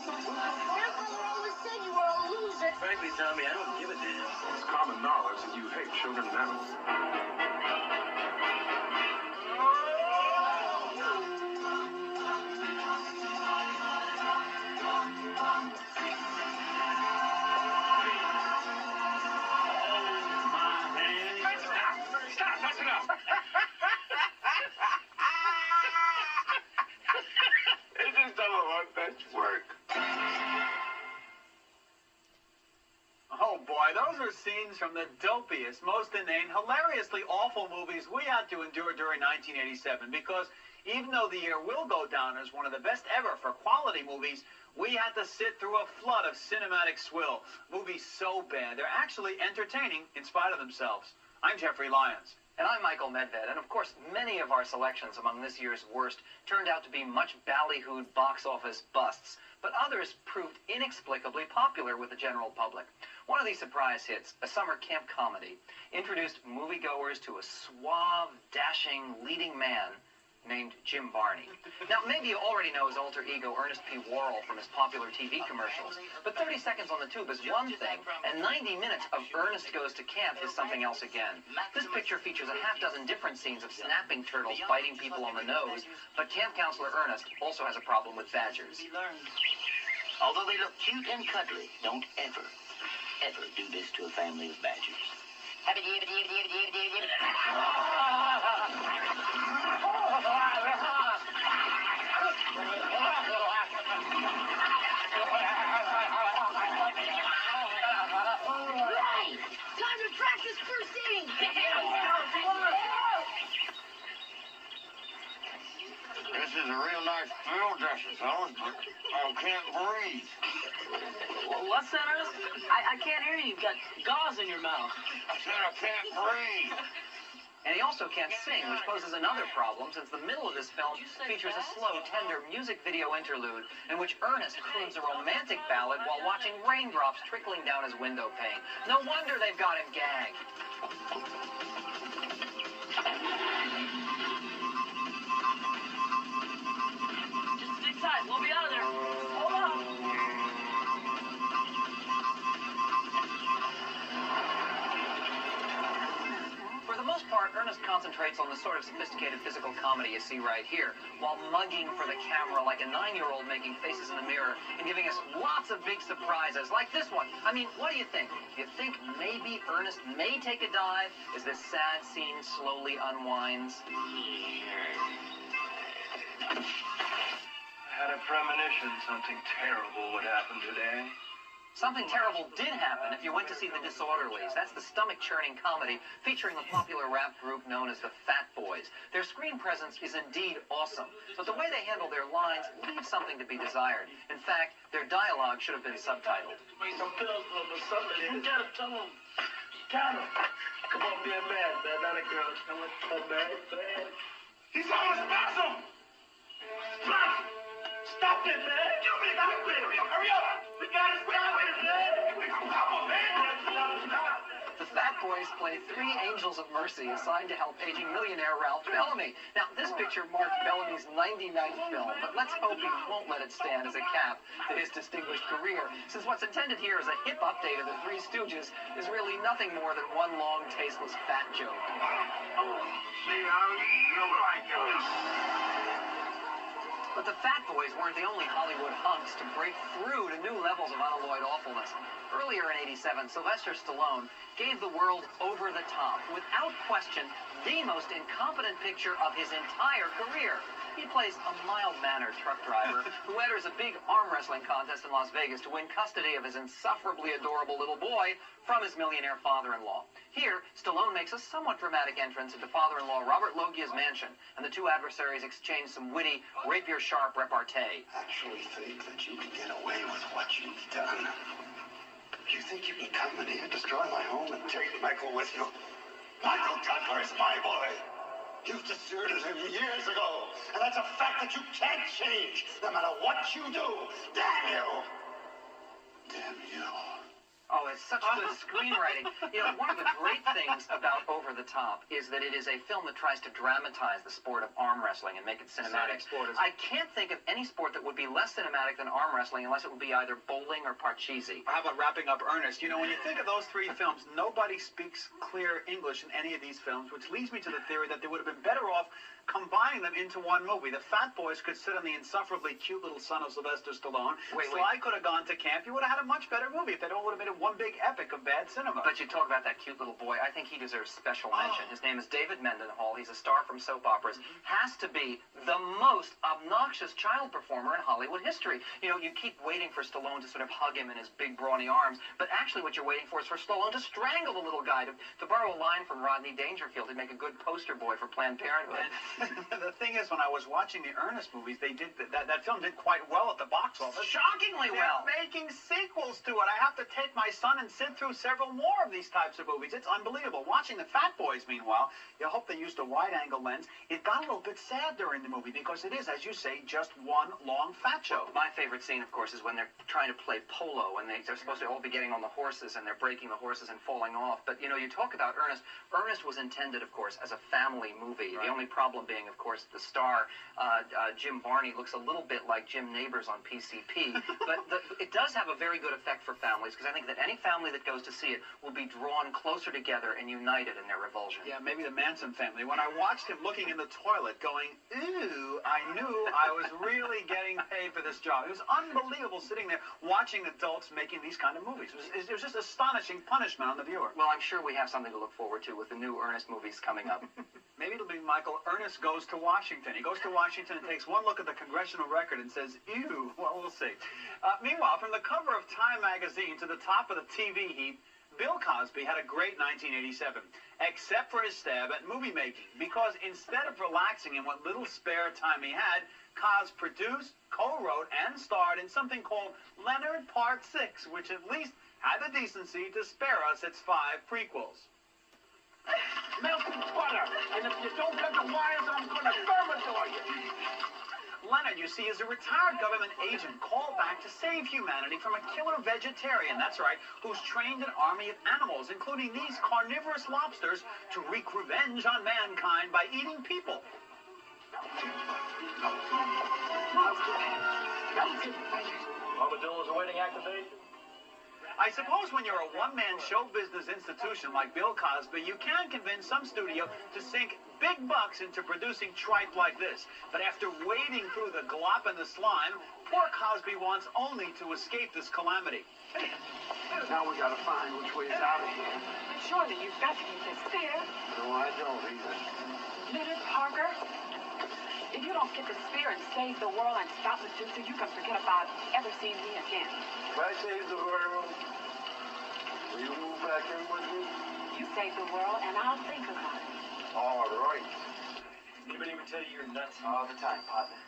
Grandfather always said you were a loser. Frankly, Tommy, I don't give a damn. It's common knowledge that you hate children and animals. Stop, that's enough. It just doesn't want that work. Oh boy, those are scenes from the dopiest, most inane, hilariously awful movies we had to endure during 1987 because even though the year will go down as one of the best ever for quality movies, we had to sit through a flood of cinematic swill. Movies so bad, they're actually entertaining in spite of themselves. I'm Jeffrey Lyons. And I'm Michael Medved, and of course, many of our selections among this year's worst turned out to be much ballyhooed box office busts, but others proved inexplicably popular with the general public. One of these surprise hits, a summer camp comedy, introduced moviegoers to a suave, dashing, leading man named Jim Barney. Now, maybe you already know his alter ego, Ernest P. Worrell, from his popular TV commercials, but 30 seconds on the tube is one thing, and 90 minutes of Ernest Goes to Camp is something else again. This picture features a half-dozen different scenes of snapping turtles biting people on the nose, but camp counselor Ernest also has a problem with badgers. Although they look cute and cuddly, don't ever do this to a family of badgers. Right! Time to practice first aid! This is a real nice field dressing, fellas, but I can't breathe. What's that, Ernest? I can't hear you. You've got gauze in your mouth. I said I can't breathe. And he also can't sing, which poses another problem, since the middle of this film features a slow, tender music video interlude in which Ernest croons a romantic ballad while watching raindrops trickling down his window pane. No wonder they've got him gagged. Just sit tight. We'll be out of there. Hold on. For the most part, Ernest concentrates on the sort of sophisticated physical comedy you see right here, while mugging for the camera like a 9-year-old making faces in the mirror and giving us lots of big surprises, like this one. I mean, what do you think? You think maybe Ernest may take a dive as this sad scene slowly unwinds? I had a premonition something terrible would happen today. Something terrible did happen if you went to see the Disorderlies. That's the stomach-churning comedy featuring the popular rap group known as the Fat Boys. Their screen presence is indeed awesome, but the way they handle their lines leaves something to be desired. In fact, their dialogue should have been subtitled. Some pills for the something. You gotta tell him. Count him. Come on, be a man, not a girl. Come on, man. He's on the spasm! Stop it, man. Hurry up! We got his man! The Fat Boys play 3 angels of mercy assigned to help aging millionaire Ralph Bellamy. Now, this picture marked Bellamy's 99th film, but let's hope he won't let it stand as a cap to his distinguished career, since what's intended here as a hip update of the Three Stooges is really nothing more than one long, tasteless fat joke. See how you like it. But the Fat Boys weren't the only Hollywood hunks to break through to new levels of unalloyed awfulness. Earlier in '87, Sylvester Stallone gave the world Over the Top, without question, the most incompetent picture of his entire career. He plays a mild-mannered truck driver who enters a big arm wrestling contest in Las Vegas to win custody of his insufferably adorable little boy from his millionaire father-in-law. Here, Stallone makes a somewhat dramatic entrance into father-in-law Robert Loggia's mansion, and the two adversaries exchange some witty, rapier-sharp repartee. Actually think that you can get away with what you've done. You think you can come in here, destroy my home, and take Michael with you? Michael Cutler is my boy. You deserted him years ago, and that's a fact that you can't change, no matter what you do. Damn you! Damn you. Oh, it's such good screenwriting. You know, one of the great things about Over the Top is that it is a film that tries to dramatize the sport of arm wrestling and make it cinematic. I can't think of any sport that would be less cinematic than arm wrestling unless it would be either bowling or parcheesi. How about wrapping up Ernest? You know, when you think of those three films, nobody speaks clear English in any of these films, which leads me to the theory that they would have been better off combining them into one movie. The Fat Boys could sit on the insufferably cute little son of Sylvester Stallone. Sly could have gone to camp. You would have had a much better movie if they all would have made it one big epic of bad cinema. But you talk about that cute little boy. I think he deserves special mention. His name is David Mendenhall. He's a star from soap operas. Has to be the most obnoxious child performer in Hollywood history. You know, you keep waiting for Stallone to sort of hug him in his big brawny arms, but actually what you're waiting for is for Stallone to strangle the little guy. To borrow a line from Rodney Dangerfield, he'd make a good poster boy for Planned Parenthood. The thing is, when I was watching the Ernest movies, they did that film did quite well at the box office. Shockingly well. They're making sequels to it. I have to take my son and sit through several more of these types of movies. It's unbelievable. Watching the Fat Boys, meanwhile, you hope they used a wide-angle lens. It got a little bit sad during the movie because it is, as you say, just one long fat show. My favorite scene, of course, is when they're trying to play polo and they're supposed to all be getting on the horses and they're breaking the horses and falling off. But, you know, you talk about Ernest. Ernest was intended, of course, as a family movie. Right. The only problem being, of course, the star, Jim Varney, looks a little bit like Jim Neighbors on PCP. But it does have a very good effect for families because I think that any family that goes to see it will be drawn closer together and united in their revulsion. Yeah, maybe the Manson family. When I watched him looking in the toilet going, ooh, I knew I was really getting paid for this job. It was unbelievable sitting there watching adults making these kind of movies. It was just astonishing punishment on the viewer. Well, I'm sure we have something to look forward to with the new Ernest movies coming up. Maybe it'll be, Michael, Ernest goes to Washington. He goes to Washington and takes one look at the congressional record and says, ew. Well, we'll see. Meanwhile, from the cover of Time magazine to the top of the TV heap, Bill Cosby had a great 1987, except for his stab at movie making, because instead of relaxing in what little spare time he had, Cos produced, co-wrote, and starred in something called Leonard Part 6, which at least had the decency to spare us its 5 prequels. Melted butter. And if you don't cut the wires, I'm going to thermidor you. Leonard, you see, is a retired government agent called back to save humanity from a killer vegetarian, that's right, who's trained an army of animals, including these carnivorous lobsters, to wreak revenge on mankind by eating people. Armadillo's awaiting activation. I suppose when you're a one-man show business institution like Bill Cosby, you can convince some studio to sink big bucks into producing tripe like this. But after wading through the glop and the slime, poor Cosby wants only to escape this calamity. Now we gotta find which way is out of here. Surely you've got to get this spear. No, I don't either. Leonard Parker, if you don't get the spear and save the world and stop Medusa, you can forget about ever seeing me again. If I save the world, will you move back in with me? You save the world and I'll think about it. All right. Anybody would tell you you're nuts all the time, partner.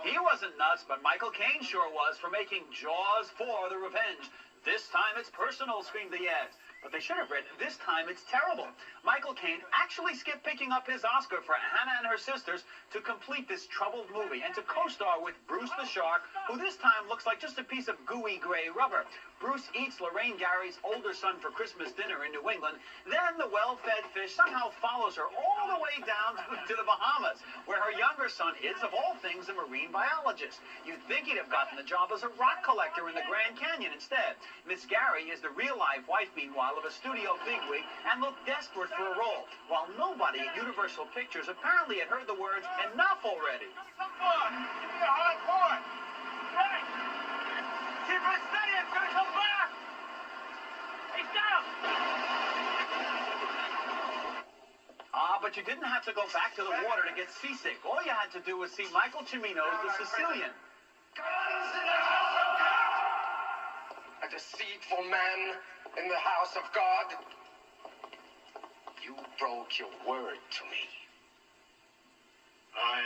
He wasn't nuts, but Michael Caine sure was for making Jaws 4 The Revenge. This time it's personal, screamed the ads. But they should have read, this time it's terrible. Michael Caine actually skipped picking up his Oscar for Hannah and Her Sisters to complete this troubled movie and to co-star with Bruce the Shark, who this time looks like just a piece of gooey gray rubber. Bruce eats Lorraine Gary's older son for Christmas dinner in New England. Then the well-fed fish somehow follows her all the way down to the Bahamas, where her younger son is, of all things, a marine biologist. You'd think he'd have gotten the job as a rock collector in the Grand Canyon instead. Miss Gary is the real-life wife, meanwhile, of a studio bigwig and looked desperate for a role, while nobody at Universal Pictures apparently had heard the words, enough already. Come on! Give me a hard point! Right! Keep it steady! It's gonna come back! He's down! But you didn't have to go back to the water to get seasick. All you had to do was see Michael Cimino's The Sicilian. A deceitful man in the house of God. You broke your word to me. I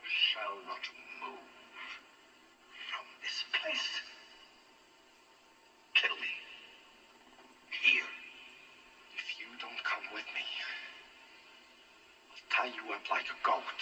shall not move from this place. Kill me. Here. If you don't come with me, I'll tie you up like a goat.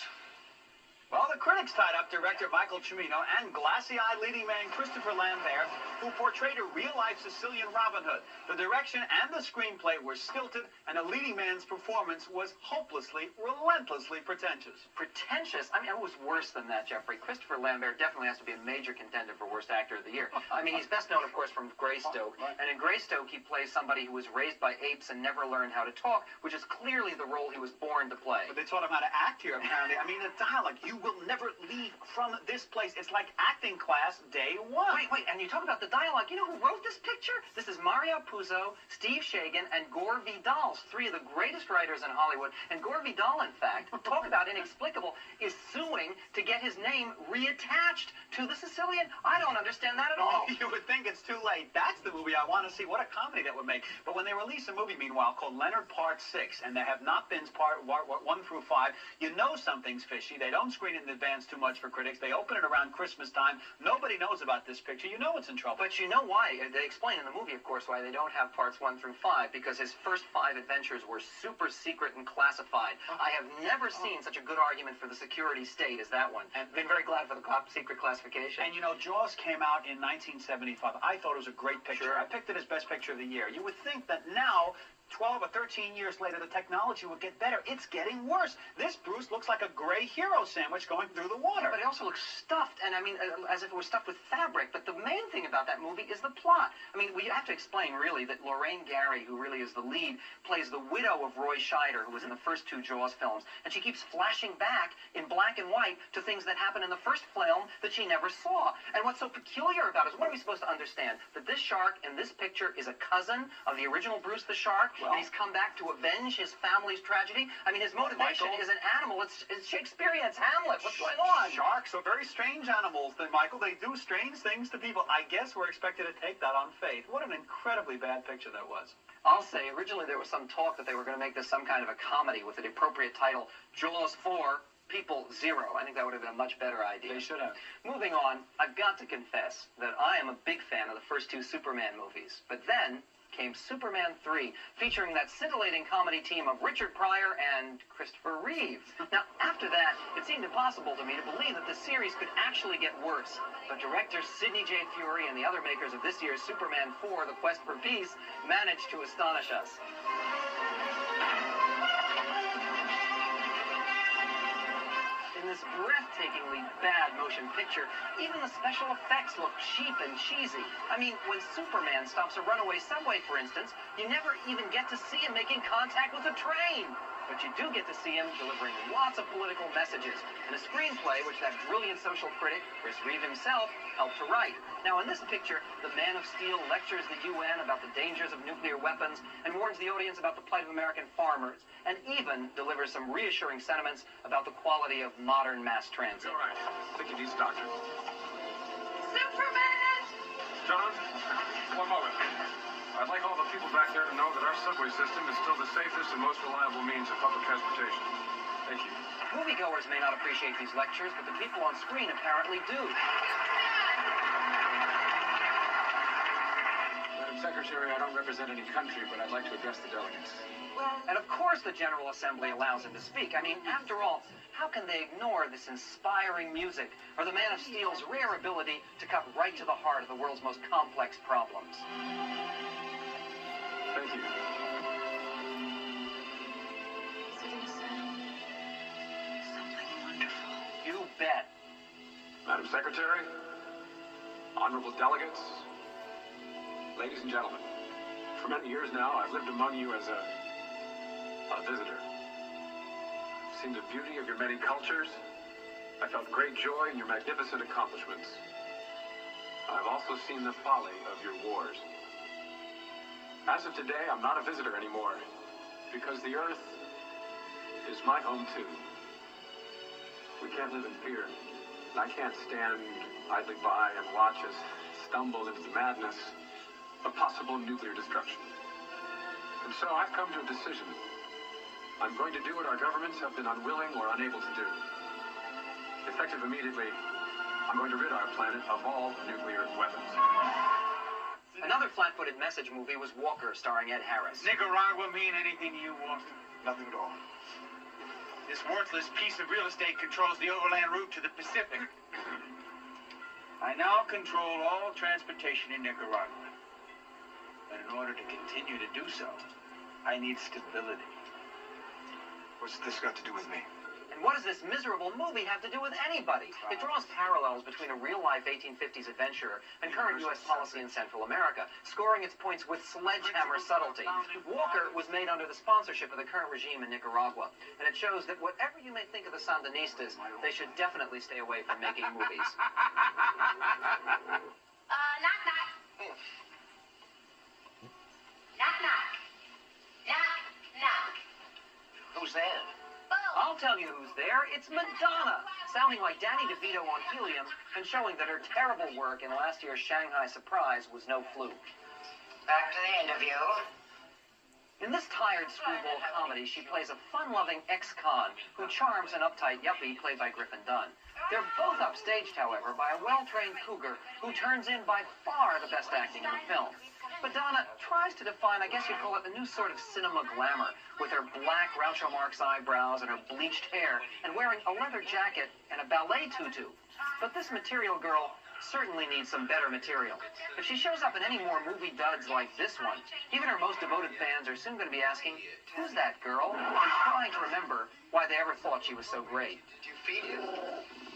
Well, the critics tied up director Michael Cimino and glassy-eyed leading man Christopher Lambert, who portrayed a real-life Sicilian Robin Hood. The direction and the screenplay were stilted, and the leading man's performance was hopelessly, relentlessly pretentious. Pretentious? I mean, it was worse than that, Jeffrey. Christopher Lambert definitely has to be a major contender for Worst Actor of the Year. I mean, he's best known, of course, from Greystoke. And in Greystoke, he plays somebody who was raised by apes and never learned how to talk, which is clearly the role he was born to play. But they taught him how to act here, apparently. I mean, the dialogue, you will never leave from this place. It's like acting class day one. Wait, and you talk about the dialogue. You know who wrote this picture? This is Mario Puzo, Steve Shagan, and Gore Vidal, three of the greatest writers in Hollywood. And Gore Vidal, in fact, talk about inexplicable, is suing to get his name reattached to the Sicilian. I don't understand that at all. You would think it's too late. That's the movie I want to see. What a comedy that would make. But when they release a movie, meanwhile, called Leonard Part 6, and there have not been part 1 through 5, you know something's fishy. They don't screen it in advance too much for critics. They open it around Christmas time. Nobody knows about this picture. You know it's in trouble. But you know why? They explain in the movie, of course, why they don't have parts 1 through 5, because his first 5 adventures were super secret and classified. I have never seen such a good argument for the security state as that one. And been very glad for the top secret classification. And you know, Jaws came out in 1975. I thought it was a great picture. Sure. I picked it as best picture of the year. You would think that now, 12 or 13 years later, the technology would get better. It's getting worse. This Bruce looks like a gray hero sandwich going through the water. But it also looks stuffed, and I mean, as if it was stuffed with fabric. But the main thing about that movie is the plot. I mean, we have to explain, really, that Lorraine Gary, who really is the lead, plays the widow of Roy Scheider, who was in the first 2 Jaws films, and she keeps flashing back in black and white to things that happened in the first film that she never saw. And what's so peculiar about it is, what are we supposed to understand? That this shark in this picture is a cousin of the original Bruce the Shark, and he's come back to avenge his family's tragedy. I mean, his motivation is an animal. It's Shakespearean. It's Hamlet. What's going on? Sharks are very strange animals, then, Michael. They do strange things to people. I guess we're expected to take that on faith. What an incredibly bad picture that was. I'll say, originally there was some talk that they were going to make this some kind of a comedy with the appropriate title, Jaws 4, People 0. I think that would have been a much better idea. They should have. Moving on, I've got to confess that I am a big fan of the first 2 Superman movies. But then came Superman 3, featuring that scintillating comedy team of Richard Pryor and Christopher Reeve. Now, after that, it seemed impossible to me to believe that the series could actually get worse. But director Sidney J. Furie and the other makers of this year's Superman 4, The Quest for Peace, managed to astonish us. In this breathtakingly bad motion picture, even the special effects look cheap and cheesy. I mean, when Superman stops a runaway subway, for instance, you never even get to see him making contact with a train. But you do get to see him delivering lots of political messages and a screenplay which that brilliant social critic, Chris Reeve himself, helped to write. Now, in this picture, the Man of Steel lectures the UN about the dangers of nuclear weapons and warns the audience about the plight of American farmers, and even delivers some reassuring sentiments about the quality of modern mass transit. All right. Take it easy, Doctor. Superman! John, one moment. I'd like all the people back there to know that our subway system is still the safest and most reliable means of public transportation. Thank you. Moviegoers may not appreciate these lectures, but the people on screen apparently do. Madam Secretary, I don't represent any country, but I'd like to address the delegates. And of course the General Assembly allows him to speak. I mean, after all, how can they ignore this inspiring music or the Man of Steel's rare ability to cut right to the heart of the world's most complex problems? Thank you. Something wonderful. You bet. Madam Secretary, honorable delegates, ladies and gentlemen, for many years now, I've lived among you as a visitor. I've seen the beauty of your many cultures. I felt great joy in your magnificent accomplishments. I've also seen the folly of your wars. As of today, I'm not a visitor anymore, because the Earth is my home too. We can't live in fear, and I can't stand idly by and watch us stumble into the madness of possible nuclear destruction. And so I've come to a decision. I'm going to do what our governments have been unwilling or unable to do. Effective immediately, I'm going to rid our planet of all nuclear weapons. Another flat-footed message movie was Walker, starring Ed Harris. Nicaragua mean anything to you, Walker? Nothing at all. This worthless piece of real estate controls the overland route to the Pacific. I now control all transportation in Nicaragua. But in order to continue to do so, I need stability. What's this got to do with me? And what does this miserable movie have to do with anybody? It draws parallels between a real-life 1850s adventurer and current U.S. policy in Central America, scoring its points with sledgehammer subtlety. Walker was made under the sponsorship of the current regime in Nicaragua, and it shows that whatever you may think of the Sandinistas, they should definitely stay away from making movies. Knock, knock. Knock, knock. Knock, knock. Who's there? I'll tell you who's there. It's Madonna, sounding like Danny DeVito on helium and showing that her terrible work in last year's Shanghai Surprise was no fluke. Back to the interview. In this tired screwball comedy, she plays a fun-loving ex-con who charms an uptight yuppie played by Griffin Dunne. They're both upstaged, however, by a well-trained cougar who turns in by far the best acting in the film. Madonna tries to define, I guess you'd call it, a new sort of cinema glamour, with her black Groucho Marx eyebrows and her bleached hair, and wearing a leather jacket and a ballet tutu. But this material girl certainly needs some better material. If she shows up in any more movie duds like this one, even her most devoted fans are soon going to be asking, who's that girl? And trying to remember why they ever thought she was so great. Did you feed him?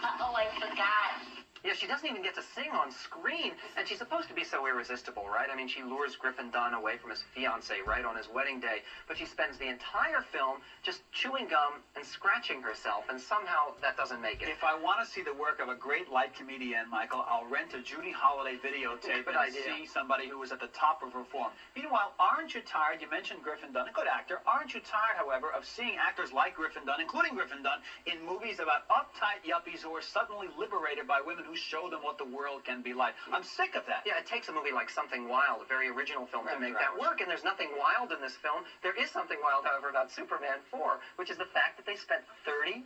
Uh-oh, I forgot. Yeah, she doesn't even get to sing on screen, and she's supposed to be so irresistible, right? I mean, she lures Griffin Dunne away from his fiancée right on his wedding day, but she spends the entire film just chewing gum and scratching herself, and somehow that doesn't make it. If I want to see the work of a great light comedian, Michael, I'll rent a Judy Holliday videotape Good and idea. see somebody who was at the top of her form. Meanwhile, aren't you tired? You mentioned Griffin Dunne, a good actor. Aren't you tired, however, of seeing actors like Griffin Dunne, including Griffin Dunne, in movies about uptight yuppies who are suddenly liberated by women who show them what the world can be like? I'm sick of that. Yeah, it takes a movie like Something Wild, a very original film, to make that work, and there's nothing wild in this film. There is something wild, however, about Superman 4, which is the fact that they spent $35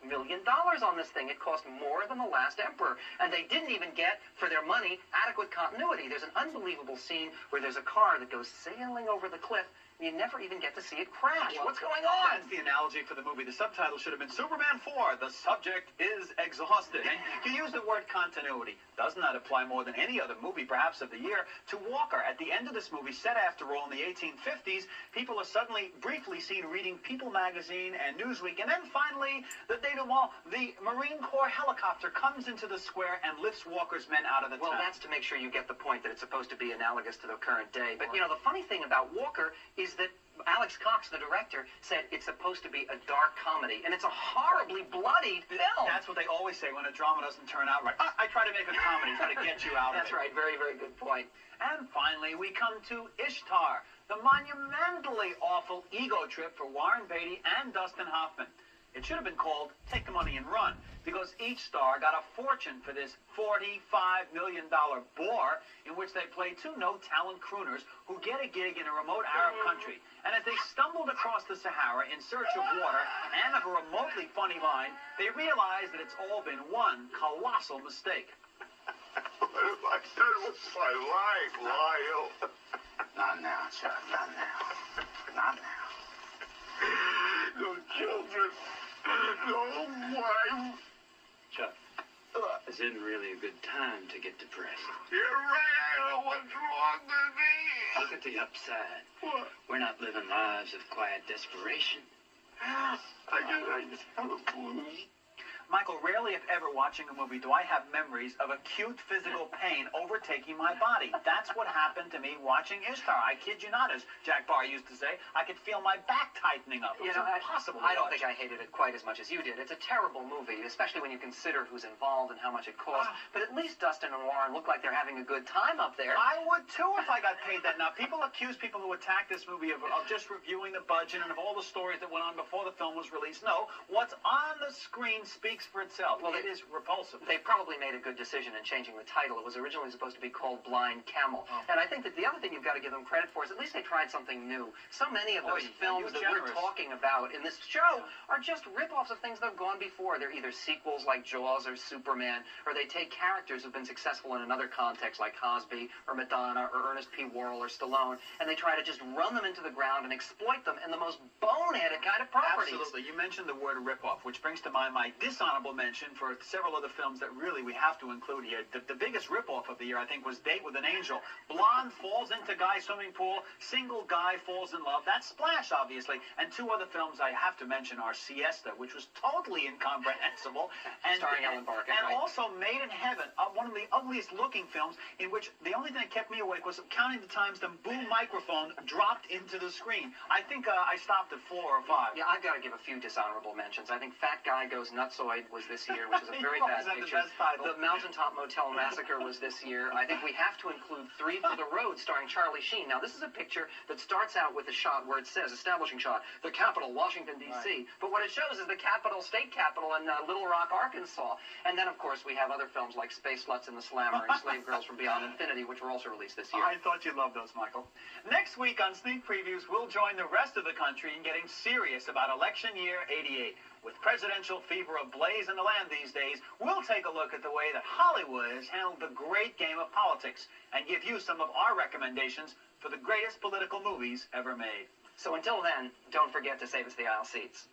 million on this thing. It cost more than The Last Emperor, and they didn't even get, for their money, adequate continuity. There's an unbelievable scene where there's a car that goes sailing over the cliff, and you never even get to see it crash. What's going on? That's the analogy for the movie. The subtitle should have been Superman 4, the subject is exhausted. And you use the word continuity. Doesn't that apply more than any other movie, perhaps of the year, to Walker? At the end of this movie, set after all in the 1850s, people are suddenly briefly seen reading People magazine and Newsweek. And then finally, the denouement, the Marine Corps helicopter comes into the square and lifts Walker's men out of the Well, town. that's to make sure you get the point that it's supposed to be analogous to the current day. But, you know, the funny thing about Walker is that Alex Cox, the director, said it's supposed to be a dark comedy, and it's a horribly bloody film. That's what they always say when a drama doesn't turn out right. I try to make a comedy, try to get you out of it. That's right. Very, very good point. And finally, we come to Ishtar, the monumentally awful ego trip for Warren Beatty and Dustin Hoffman. It should have been called Take the Money and Run, because each star got a fortune for this $45 million bore in which they play two no-talent crooners who get a gig in a remote Arab country. And as they stumbled across the Sahara in search of water and of a remotely funny line, they realized that it's all been one colossal mistake. What have I done with my life, Lyle? Not now, Chuck. Not now. Not now. No children. No wife. Chuck, this isn't really a good time to get depressed. You're right. I know what's wrong with me. Look at the upside. What? We're not living lives of quiet desperation. I just have a blues. Michael, rarely if ever watching a movie do I have memories of acute physical pain overtaking my body. That's what happened to me watching Ishtar. I kid you not, as Jack Barr used to say. I could feel my back tightening up. It was impossible to I don't watch. think I hated it quite as much as you did. It's a terrible movie, especially when you consider who's involved and how much it cost. But at least Dustin and Warren look like they're having a good time up there. I would too if I got paid that. Now, people accuse people who attack this movie of just reviewing the budget and of all the stories that went on before the film was released. No, what's on the screen speaks speaks for itself. Well, it is repulsive. They probably made a good decision in changing the title. It was originally supposed to be called Blind Camel. And I think that the other thing you've got to give them credit for is at least they tried something new. So many of those films that we're talking about in this show are just rip-offs of things that have gone before. They're either sequels like Jaws or Superman, or they take characters who've been successful in another context like Cosby or Madonna or Ernest P. Worrell or Stallone, and they try to just run them into the ground and exploit them in the most boneheaded kind of properties. Absolutely. You mentioned the word rip-off, which brings to mind my dishonorable mention for several other films that really we have to include here. The biggest rip-off of the year, I think, was Date with an Angel. Blonde falls into guy swimming pool, single guy falls in love. That's Splash, obviously. And two other films I have to mention are Siesta, which was totally incomprehensible. And, starring Ellen Barkin, and right? also Made in Heaven, one of the ugliest-looking films in which the only thing that kept me awake was counting the times the boom microphone dropped into the screen. I think I stopped at 4 or 5. Yeah, I've got to give a few dishonorable mentions. I think Fat Guy Goes Nutsoid was this year, which is a very bad picture. The Mountaintop Motel Massacre was this year. I think we have to include Three for the Road, starring Charlie Sheen. Now, this is a picture that starts out with a shot where it says, establishing shot, the Capitol, Washington, D.C. Right. But what it shows is the Capitol, State Capitol in Little Rock, Arkansas. And then, of course, we have other films like Space Sluts and the Slammer and Slave Girls from Beyond Infinity, which were also released this year. I thought you loved those, Michael. Next week on Sneak Previews, we'll join the rest of the country in getting serious about election year 88. With presidential fever ablaze in the land these days, we'll take a look at the way that Hollywood has handled the great game of politics and give you some of our recommendations for the greatest political movies ever made. So until then, don't forget to save us the aisle seats.